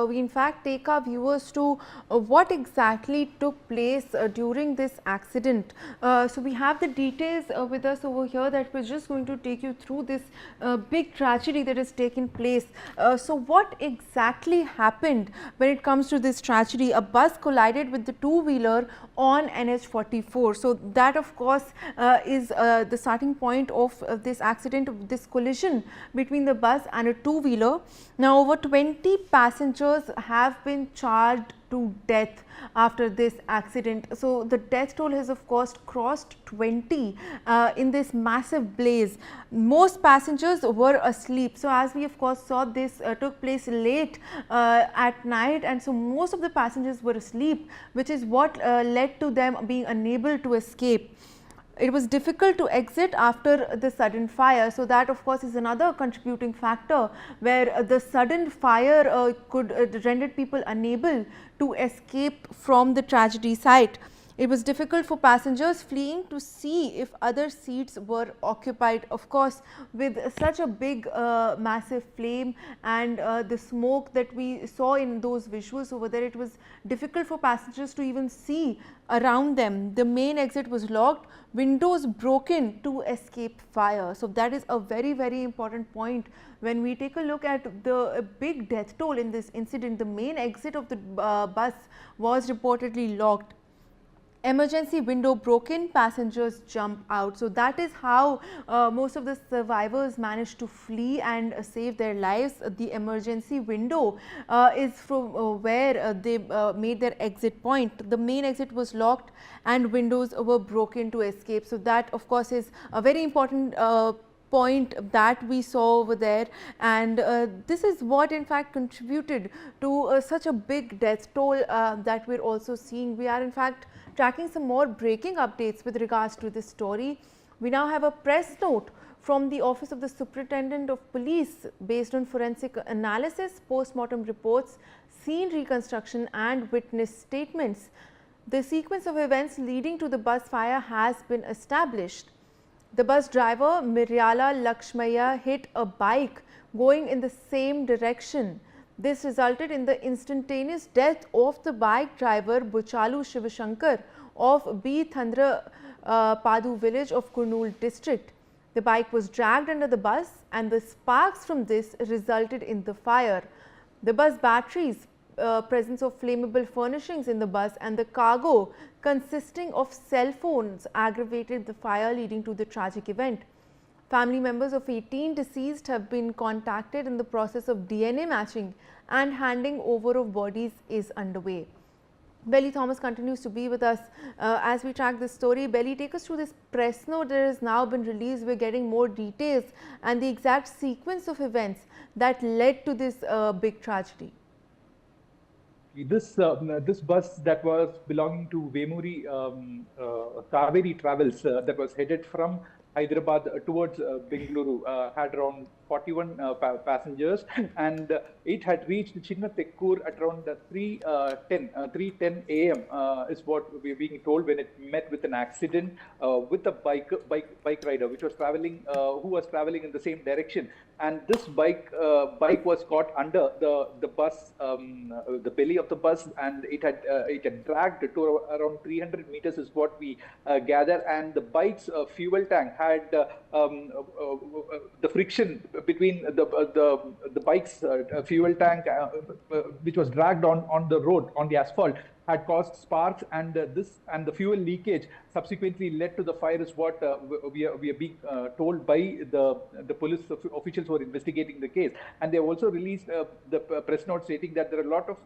we in fact take our viewers to what exactly took place during this accident. So we have the details with us over here that we're just going to take you through this big tragedy that has taken place. So what exactly happened when it comes to this tragedy? A bus collided with the two-wheeler on NH44. So that of course is the starting point of this accident, this collision between the bus and a two-wheeler. Now over 20 passengers have been charged to death after this accident. So the death toll has of course crossed 20 in this massive blaze. Most passengers were asleep. So as we of course saw, this took place late at night, and so most of the passengers were asleep, which is what led to them being unable to escape. It was difficult to exit after the sudden fire. So that of course is another contributing factor, where the sudden fire could render people unable to escape from the tragedy site. It was difficult for passengers fleeing to see if other seats were occupied. Of course, with such a big massive flame and the smoke that we saw in those visuals over there, it was difficult for passengers to even see around them. The main exit was locked, windows broken to escape fire. So that is a very, very important point. When we take a look at the big death toll in this incident, the main exit of the bus was reportedly locked. Emergency window broken, passengers jump out. So that is how most of the survivors managed to flee and save their lives. The emergency window is from where they made their exit point. The main exit was locked and windows were broken to escape. So that of course is a very important point that we saw over there, and this is what in fact contributed to such a big death toll that we're also seeing. We are in fact tracking some more breaking updates with regards to this story. We now have a press note from the Office of the Superintendent of Police based on forensic analysis, post-mortem reports, scene reconstruction and witness statements. The sequence of events leading to the bus fire has been established. The bus driver Miryala Lakshmaya hit a bike going in the same direction. This resulted in the instantaneous death of the bike driver Buchalu Shivashankar of B. Thandra Padu village of Kurnool district. The bike was dragged under the bus and the sparks from this resulted in the fire. The bus batteries, presence of flammable furnishings in the bus and the cargo consisting of cell phones aggravated the fire, leading to the tragic event. Family members of 18 deceased have been contacted and the process of DNA matching and handing over of bodies is underway. Belly Thomas continues to be with us as we track this story. Belly, take us through this press note that has now been released. We're getting more details and the exact sequence of events that led to this big tragedy. This bus that was belonging to Vemuri Kaveri Travels that was headed from Hyderabad towards Bengaluru had around 41 passengers, and it had reached Chinnatekur at around 3:10 a.m. Is what we're being told, when it met with an accident with a bike rider which was traveling who was traveling in the same direction, and this bike was caught under the bus, the belly of the bus, and it had dragged to around 300 meters is what we gather, and the bike's fuel tank had the friction between the bike's fuel tank which was dragged on the road, on the asphalt, had caused sparks, and the fuel leakage subsequently led to the fire is what we are being told by the police officials who are investigating the case. And they have also released the press note stating that there are a lot of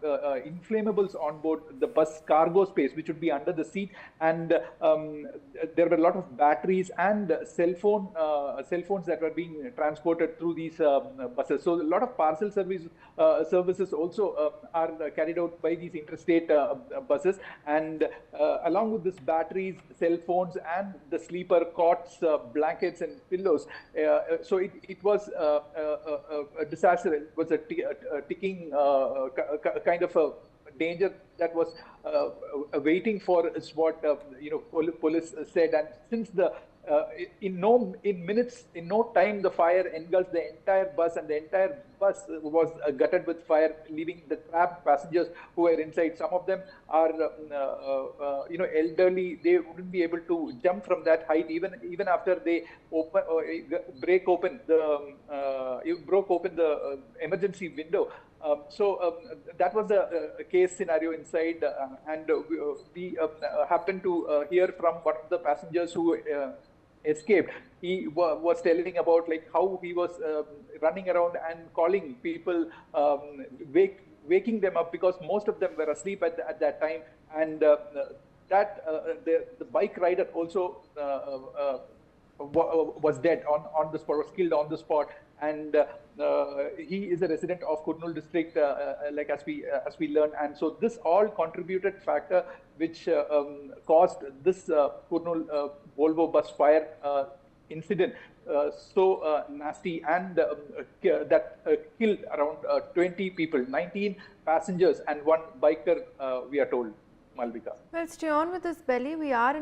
inflammables on board the bus cargo space which would be under the seat, and there were a lot of batteries and cell phones that were being transported through these buses. So a lot of parcel services also are carried out by these interstate buses, and along with this batteries, cell phones and the sleeper cots, blankets and pillows. So it was a disaster. It was a ticking kind of a danger that was waiting for, is what police said. And since the in minutes, in no time, the fire engulfed the entire bus, and the entire bus was gutted with fire, leaving the trapped passengers who were inside. Some of them are, elderly. They wouldn't be able to jump from that height, even after they broke open the emergency window. That was the case scenario inside, and we happened to hear from one of the passengers who escaped. He was telling about like how he was running around and calling people, waking them up, because most of them were asleep at that time, and the bike rider also was dead on the spot, was killed on the spot, and he is a resident of Kurnool district, like as we learned, and so this all contributed factor which caused this Kurnool Volvo bus fire incident so nasty, and that killed around 20 people, 19 passengers and one biker, we are told, Malvika. Well, stay on with us, Belly. We are in